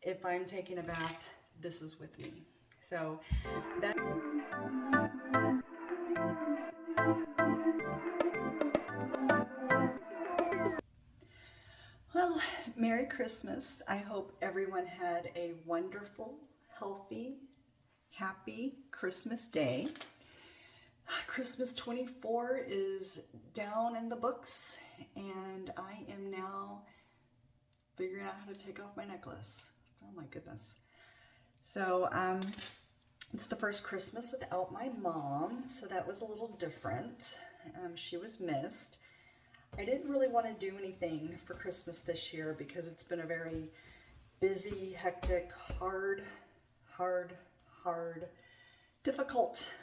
if I'm taking a bath, this is with me. So that. Well, Merry Christmas. I hope everyone had a wonderful, healthy, happy Christmas day. Christmas 24 is down in the books, and I am now figuring out how to take off my necklace. Oh my goodness. So it's the first Christmas without my mom, so that was a little different. She was missed. I didn't really want to do anything for Christmas this year because it's been a very busy, hectic, hard, difficult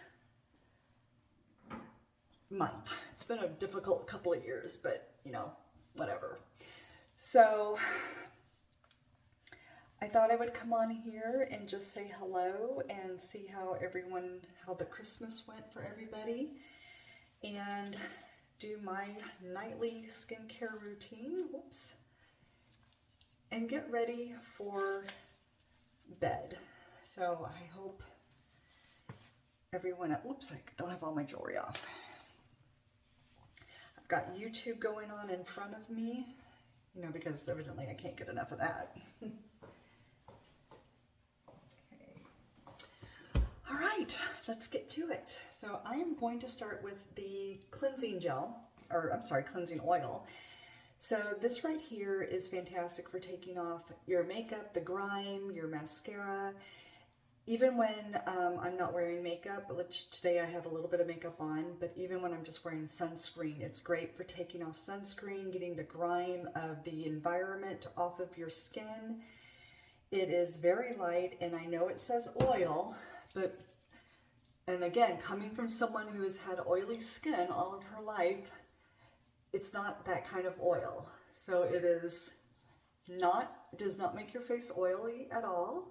month. It's been a difficult couple of years, but you know, whatever. So I thought I would come on here and just say hello and see how the Christmas went for everybody, and do my nightly skincare routine, whoops, and get ready for bed. So I hope everyone, oops, I don't have all my jewelry off. I've got YouTube going on in front of me, you know, because evidently I can't get enough of that. All right, let's get to it. So I am going to start with the cleansing cleansing oil. So this right here is fantastic for taking off your makeup, the grime, your mascara. Even when I'm not wearing makeup, which today I have a little bit of makeup on, but even when I'm just wearing sunscreen, it's great for taking off sunscreen, getting the grime of the environment off of your skin. It is very light, and I know it says oil, but, and again, coming from someone who has had oily skin all of her life, it's not that kind of oil. So it does not make your face oily at all.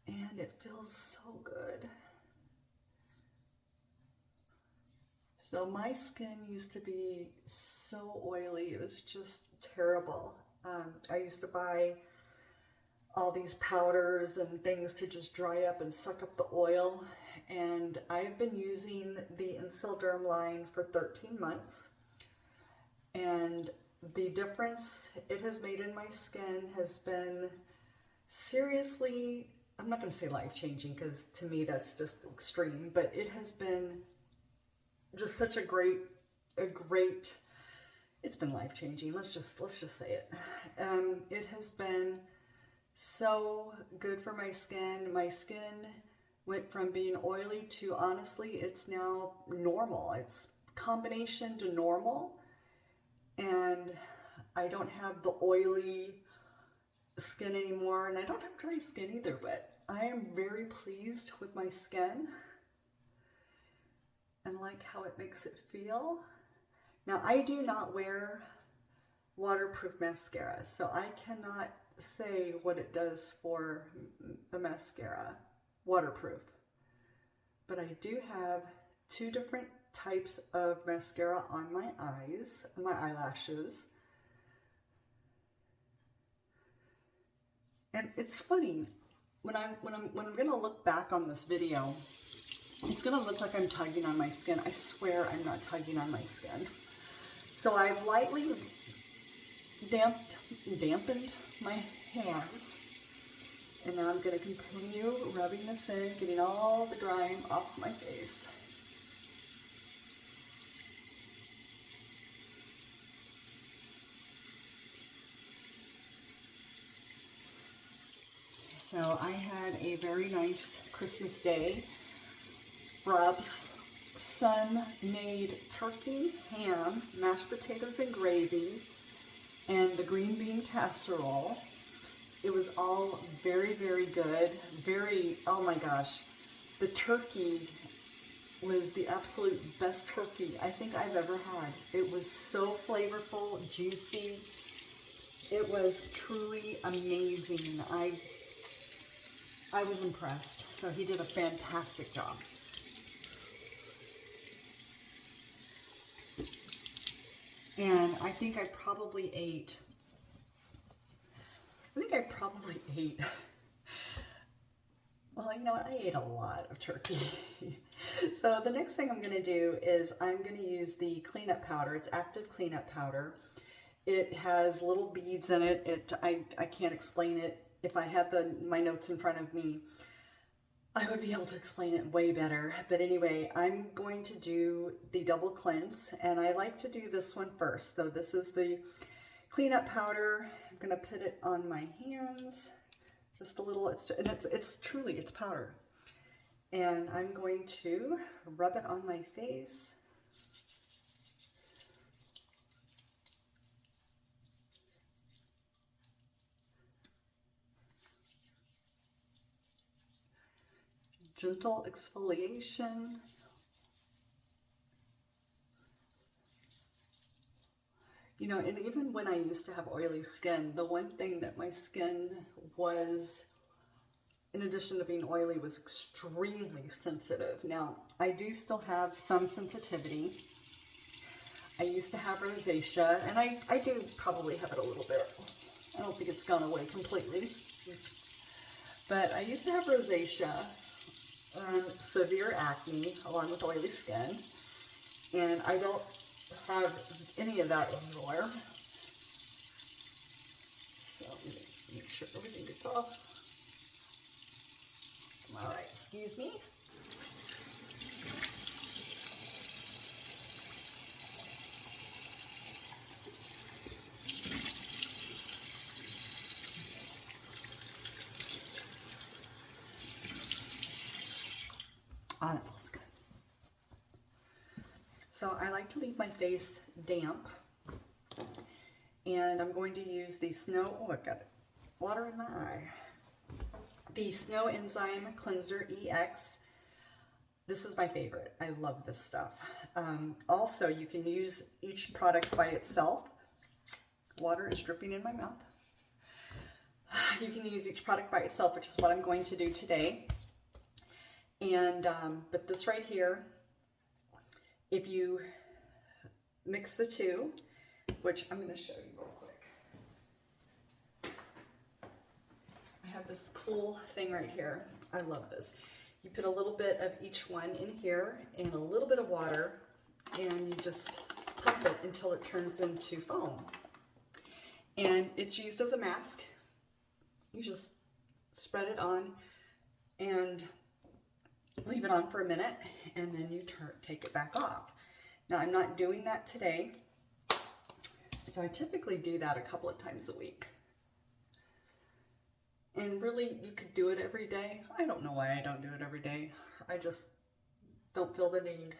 And it feels so good. So my skin used to be so oily, it was just terrible. I used to buy all these powders and things to just dry up and suck up the oil. And I've been using the Incellderm line for 13 months. And the difference it has made in my skin has been seriously, I'm not going to say life-changing because to me that's just extreme, but it has been just such a great, it's been life-changing. Let's just say it. It has been so good for my skin. My skin went from being oily to, honestly, it's now normal. It's combination to normal, and I don't have the oily skin anymore, and I don't have dry skin either, but I am very pleased with my skin and like how it makes it feel. Now, I do not wear waterproof mascara, so I cannot say what it does for the mascara, waterproof. But I do have two different types of mascara on my eyes, my eyelashes. And it's funny, when I'm gonna look back on this video, it's gonna look like I'm tugging on my skin. I swear I'm not tugging on my skin. So I've lightly dampened my hands, and now I'm gonna continue rubbing this in, getting all the grime off my face. So I had a very nice Christmas day. Rob's son made turkey, ham, mashed potatoes and gravy, and the green bean casserole. It was all very, very good. Oh my gosh. The turkey was the absolute best turkey I think I've ever had. It was so flavorful, juicy. It was truly amazing. I was impressed. So he did a fantastic job. And I think I probably ate probably ate, well, you know what, I ate a lot of turkey. So the next thing I'm going to do is I'm going to use the cleanup powder. It's active cleanup powder. It has little beads in it. I can't explain it. If I had my notes in front of me, I would be able to explain it way better. But anyway, I'm going to do the double cleanse, and I like to do this one first. So this is the cleanup powder. I'm going to put it on my hands, just a little. It's truly, it's powder. And I'm going to rub it on my face. Gentle exfoliation. You know, and even when I used to have oily skin, the one thing that my skin was, in addition to being oily, was extremely sensitive. Now, I do still have some sensitivity. I used to have rosacea, and I do probably have it a little bit. I don't think it's gone away completely. But I used to have rosacea and severe acne along with oily skin, and I don't have any of that anymore. So make sure everything gets off. All right, excuse me. Oh, that feels good. So I like to leave my face damp, and I'm going to use the I've got water in my eye. The Snow Enzyme Cleanser EX. This is my favorite. I love this stuff. Also, you can use each product by itself. Water is dripping in my mouth. You can use each product by itself, which is what I'm going to do today. And, but this right here, if you mix the two, which I'm going to show you real quick. I have this cool thing right here. I love this. You put a little bit of each one in here and a little bit of water, and you just pump it until it turns into foam. And it's used as a mask. You just spread it on and leave it on for a minute, and then you take it back off. Now, I'm not doing that today, so I typically do that a couple of times a week. And really, you could do it every day. I don't know why I don't do it every day. I just don't feel the need.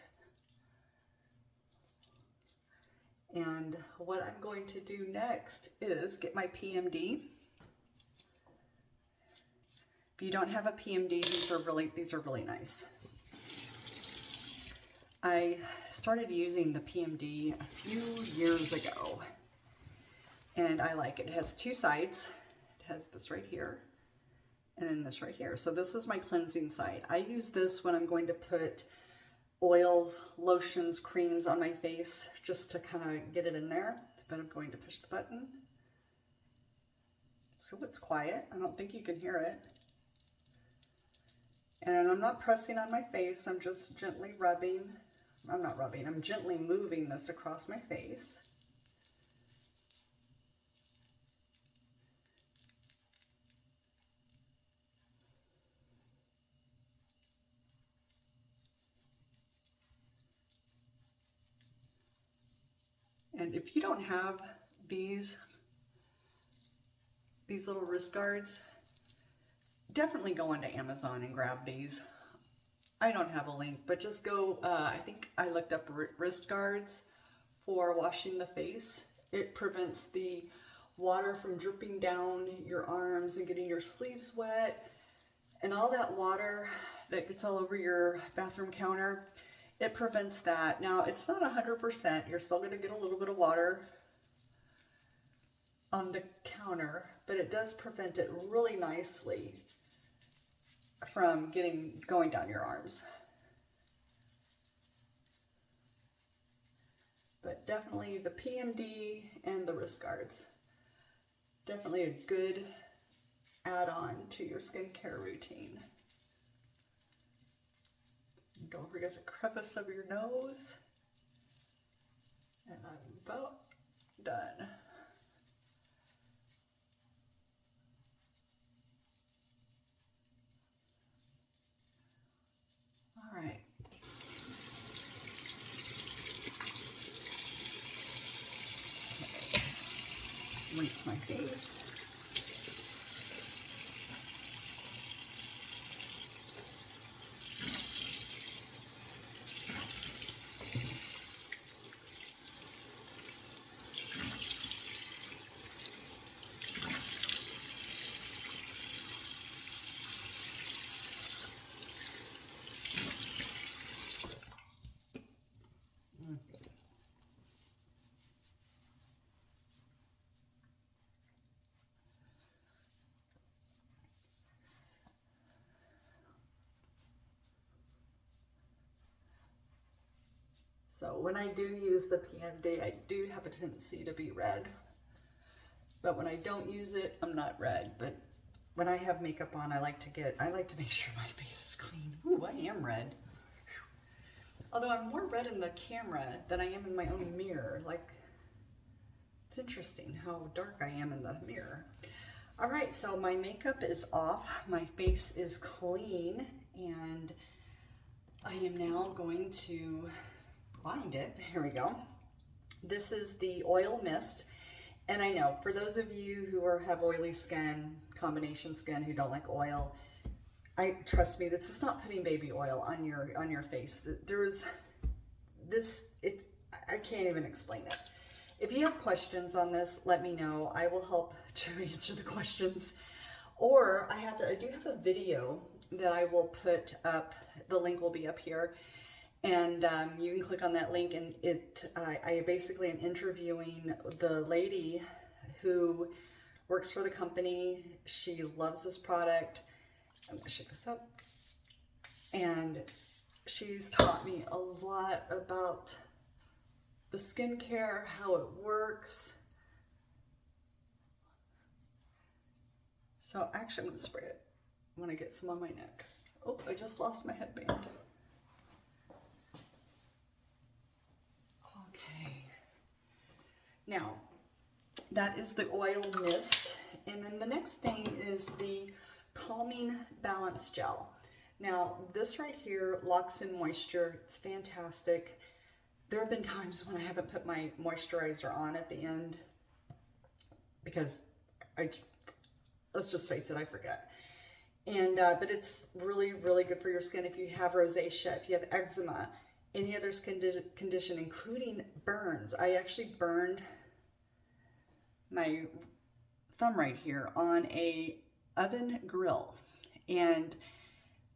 And what I'm going to do next is get my PMD. If you don't have a PMD, these are really nice. I started using the PMD a few years ago, and I like it. It has two sides. It has this right here, and then this right here. So this is my cleansing side. I use this when I'm going to put oils, lotions, creams on my face, just to kind of get it in there. But I'm going to push the button. So it's quiet. I don't think you can hear it. And I'm not pressing on my face. I'm just gently rubbing. I'm gently moving this across my face. And if you don't have these little wrist guards, definitely go onto Amazon and grab these. I don't have a link, but just go, I think I looked up wrist guards for washing the face. It prevents the water from dripping down your arms and getting your sleeves wet, and all that water that gets all over your bathroom counter. It prevents that. Now, it's not 100%. You're still going to get a little bit of water on the counter, but it does prevent it really nicely from going down your arms. But definitely the PMD and the wrist guards. Definitely a good add-on to your skincare routine. And don't forget the crevice of your nose. And I'm about done. All right. Okay. Rinse my face. So when I do use the PMD, I do have a tendency to be red. But when I don't use it, I'm not red. But when I have makeup on, I like to make sure my face is clean. Ooh, I am red. Although I'm more red in the camera than I am in my own mirror. Like, it's interesting how dark I am in the mirror. All right, so my makeup is off. My face is clean. And I am now going to bind it. Here we go. This is the oil mist. And I know for those of you who have oily skin, combination skin, who don't like oil, trust me, this is not putting baby oil on your face. I can't even explain it. If you have questions on this, let me know. I will help to answer the questions. Or I do have a video that I will put up. The link will be up here. And you can click on that link, and I basically am interviewing the lady who works for the company. She loves this product. I'm gonna shake this up. And she's taught me a lot about the skincare, how it works. So actually I'm gonna spray it when I get some on my neck. Oh, I just lost my headband. Now, that is the oil mist. And then the next thing is the Calming Balance Gel. Now, this right here locks in moisture. It's fantastic. There have been times when I haven't put my moisturizer on at the end because let's just face it, I forget. And but it's really, really good for your skin if you have rosacea, if you have eczema, any other skin condition, including burns. I actually burned my thumb right here on a oven grill. And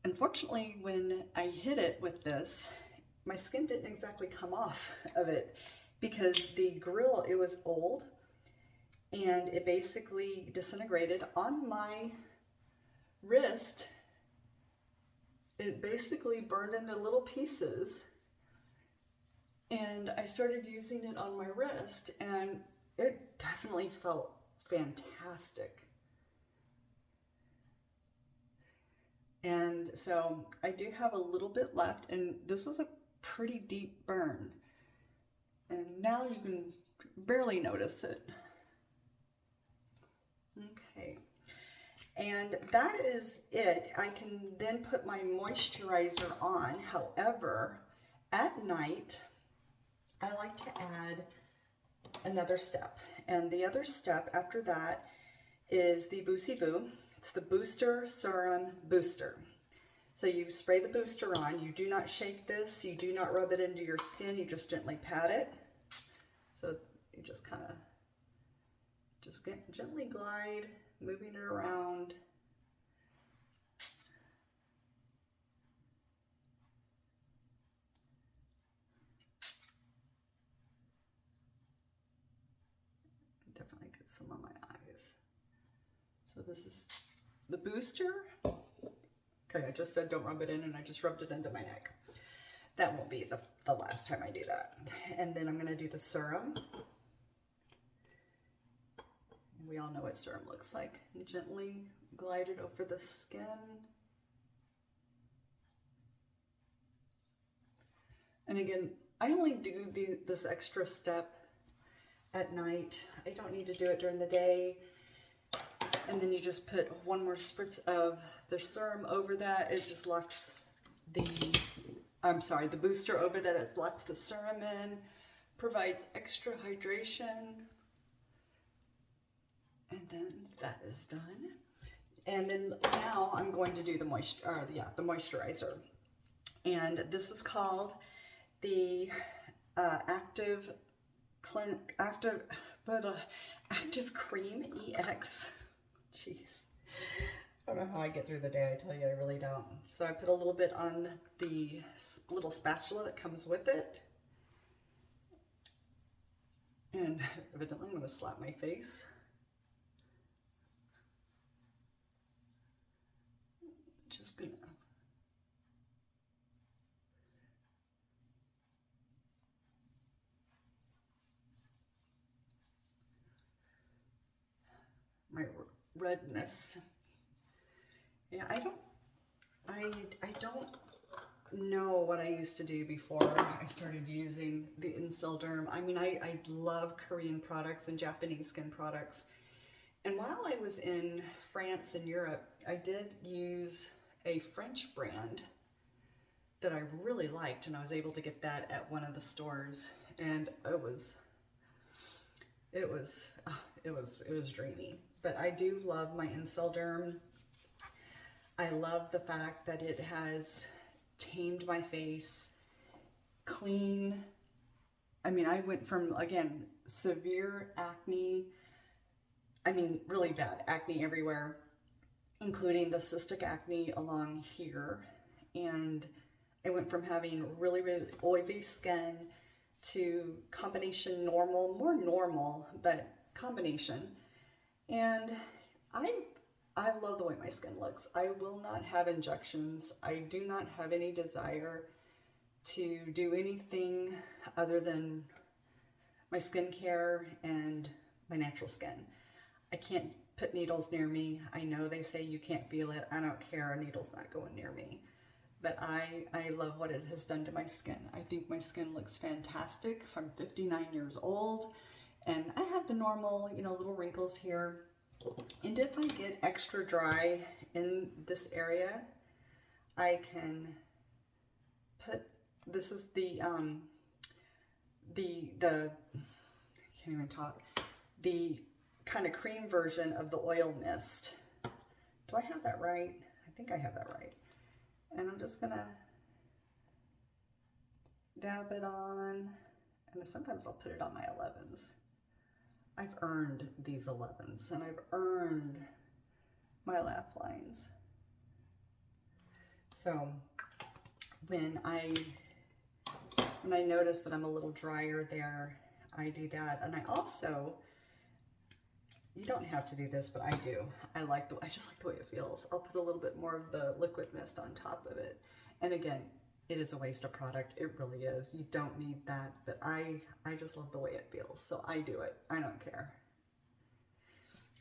unfortunately, when I hit it with this, my skin didn't exactly come off of it because the grill, it was old and it basically disintegrated on my wrist. It basically burned into little pieces. And I started using it on my wrist, and it definitely felt fantastic. And so I do have a little bit left, and this was a pretty deep burn. And now you can barely notice it. Okay. And that is it. I can then put my moisturizer on. However, at night, I like to add another step. And the other step after that is the Boosie Boo. It's the Booster Serum Booster. So you spray the booster on. You do not shake this. You do not rub it into your skin. You just gently pat it. So you just kind of gently glide, moving it around. Definitely get some on my eyes. So this is the booster. Okay, I just said don't rub it in, and I just rubbed it into my neck. That won't be the last time I do that. And then I'm going to do the serum. And we all know what serum looks like. Gently glide it over the skin. And again, I only do this extra step at night. I don't need to do it during the day. And then you just put one more spritz of the serum over that. It just locks the booster over that. It locks the serum in, provides extra hydration. And then that is done. And then now I'm going to do the moisturizer. And this is called the Active Cream EX. Jeez. I don't know how I get through the day, I tell you, I really don't. So I put a little bit on the little spatula that comes with it. And evidently I'm going to slap my face. Just gonna. My redness. Yeah, I don't know what I used to do before I started using the Incellderm. I mean, I love Korean products and Japanese skin products. And while I was in France and Europe, I did use a French brand that I really liked, and I was able to get that at one of the stores, and it was dreamy. But I do love my Incellderm. I love the fact that it has tamed my face, clean. I mean, I went from, again, severe acne, I mean, really bad acne everywhere, including the cystic acne along here. And I went from having really, really oily skin to combination normal, more normal, but combination. And I love the way my skin looks. I will not have injections. I do not have any desire to do anything other than my skincare and my natural skin. I can't put needles near me. I know they say you can't feel it. I don't care. A needle's not going near me. But I love what it has done to my skin. I think my skin looks fantastic. I'm 59 years old, and I have the normal, you know, little wrinkles here. And if I get extra dry in this area, I can put, this is the I can't even talk, the kind of cream version of the oil mist. Do I have that right? I think I have that right. And I'm just gonna dab it on, and sometimes I'll put it on my 11s. I've earned these 11s, and I've earned my laugh lines. So when I notice that I'm a little drier there, I do that. And I also, you don't have to do this, but I do. I just like the way it feels. I'll put a little bit more of the liquid mist on top of it. And again, it is a waste of product. It really is. You don't need that, but I just love the way it feels. So I do it. I don't care.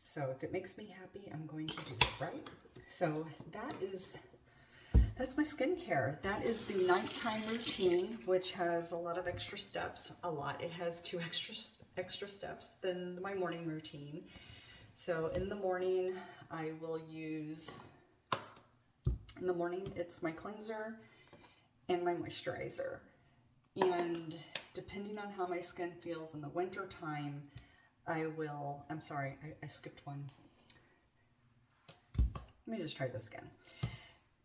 So if it makes me happy, I'm going to do it, right? So that's my skincare. That is the nighttime routine, which has a lot of extra steps. It has 2 extra steps than my morning routine. So in the morning, I will use, in the morning, it's my cleanser and my moisturizer. And depending on how my skin feels in the winter time, I skipped one. Let me just try this again.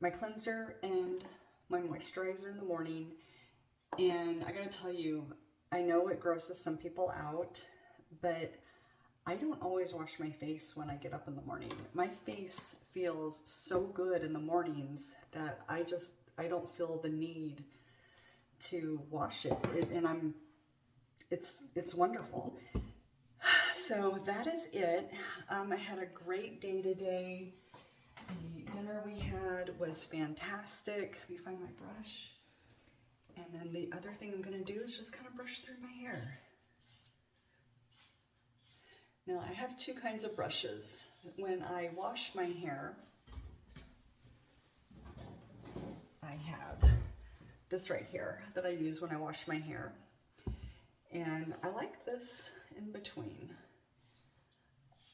My cleanser and my moisturizer in the morning. And I gotta tell you, I know it grosses some people out, but I don't always wash my face when I get up in the morning. My face feels so good in the mornings that I don't feel the need to wash it. It's wonderful. So that is it. I had a great day today. The dinner we had was fantastic. Let me find my brush. And then the other thing I'm gonna do is just kind of brush through my hair. Now I have two kinds of brushes. When I wash my hair, I have this right here that I use when I wash my hair. And I like this in between.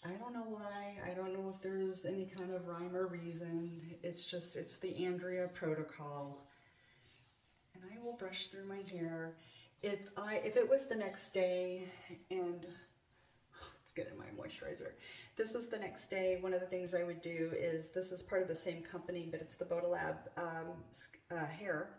I don't know why. I don't know if there's any kind of rhyme or reason. It's the Andrea protocol. And I will brush through my hair. If it was the next day and let's get in my moisturizer. This was the next day, one of the things I would do is, this is part of the same company, but it's the Bodilab hair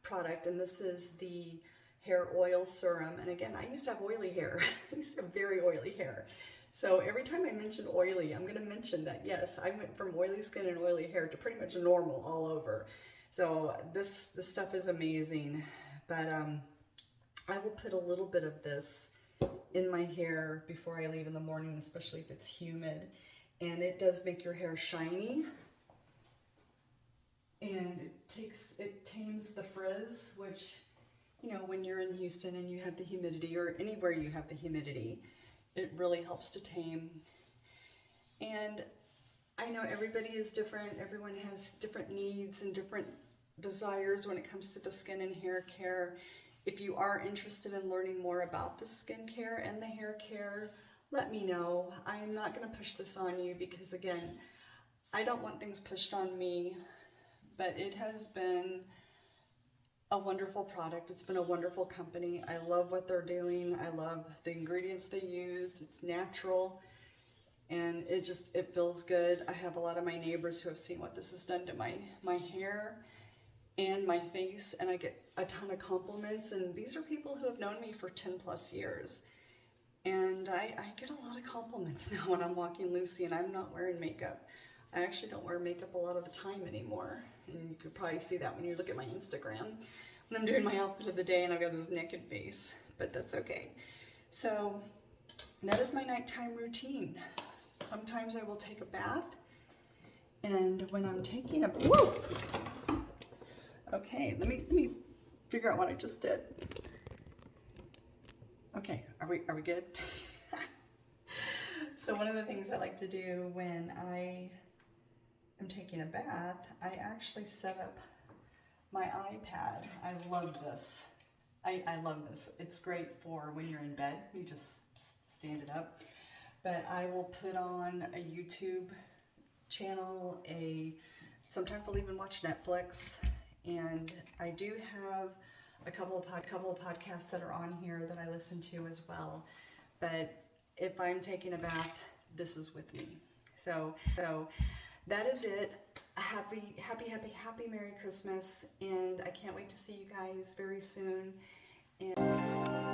product, and this is the hair oil serum. And again, I used to have oily hair. I used to have very oily hair. So every time I mention oily, I'm going to mention that, yes, I went from oily skin and oily hair to pretty much normal all over. So this stuff is amazing. But I will put a little bit of this in my hair before I leave in the morning, especially if it's humid. And it does make your hair shiny. And it tames the frizz, which, you know, when you're in Houston and you have the humidity, or anywhere you have the humidity, it really helps to tame. And I know everybody is different. Everyone has different needs and different desires when it comes to the skin and hair care. If you are interested in learning more about the skincare and the hair care, let me know. I'm not going to push this on you because, again, I don't want things pushed on me, but it has been a wonderful product. It's been a wonderful company. I love what they're doing. I love the ingredients they use. It's natural, and it feels good. I have a lot of my neighbors who have seen what this has done to my hair and my face, and I get a ton of compliments, and these are people who have known me for 10 plus years, and I get a lot of compliments now when I'm walking Lucy and I'm not wearing makeup. I actually don't wear makeup a lot of the time anymore, and you could probably see that when you look at my Instagram when I'm doing my outfit of the day and I've got this naked face, but that's okay. So that is my nighttime routine. Sometimes I will take a bath, and when I'm taking a whoa. Okay, let me figure out what I just did. Okay, are we good? So one of the things I like to do when I am taking a bath, I actually set up my iPad. I love this. I love this. It's great for when you're in bed. You just stand it up. But I will put on a YouTube channel. Sometimes I'll even watch Netflix. And I do have a couple of podcasts that are on here that I listen to as well. But if I'm taking a bath, this is with me. So that is it. Happy Merry Christmas. And I can't wait to see you guys very soon. And